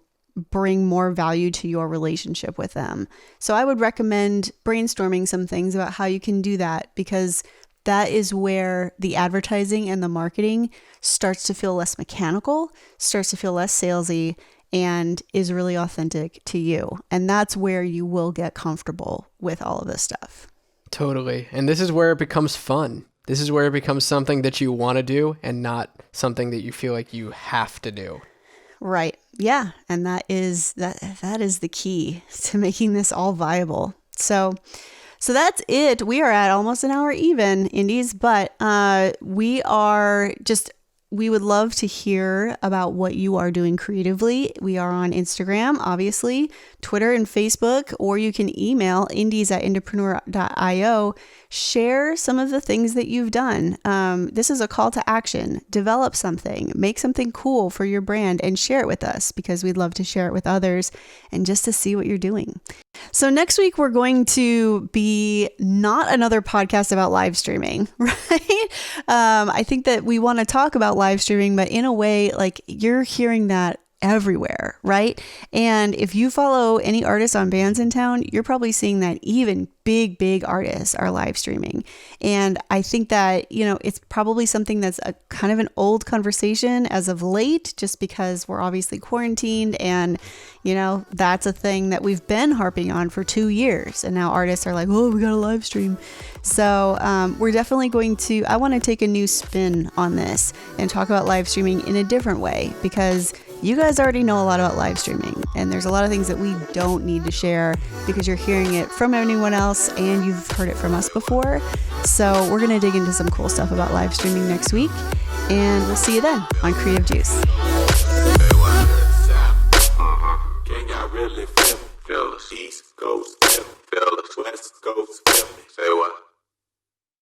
bring more value to your relationship with them. So I would recommend brainstorming some things about how you can do that, because that is where the advertising and the marketing starts to feel less mechanical, starts to feel less salesy, and is really authentic to you. And that's where you will get comfortable with all of this stuff.
Totally. And this is where it becomes fun. This is where it becomes something that you want to do and not something that you feel like you have to do.
Right. Yeah. And that is the key to making this all viable. So that's it. We are at almost an hour even, Indies, but we would love to hear about what you are doing creatively. We are on Instagram, obviously, Twitter and Facebook, or you can email indies@indepreneur.io. Share some of the things that you've done. This is a call to action. Develop something, make something cool for your brand, and share it with us, because we'd love to share it with others and just to see what you're doing. So next week, we're going to be not another podcast about live streaming, right? I think that we want to talk about live streaming, but in a way, like, you're hearing that everywhere, right? And if you follow any artists on Bands in Town, you're probably seeing that even big artists are live streaming. And I think that, it's probably something that's a kind of an old conversation as of late, just because we're obviously quarantined and, that's a thing that we've been harping on for 2 years. And now artists are like, oh, we got a live stream. So we're definitely I want to take a new spin on this and talk about live streaming in a different way, because you guys already know a lot about live streaming, and there's a lot of things that we don't need to share because you're hearing it from anyone else and you've heard it from us before. So we're going to dig into some cool stuff about live streaming next week, and we'll see you then on Creative Juice.
Can y'all really feel the East Coast, feel the West Coast?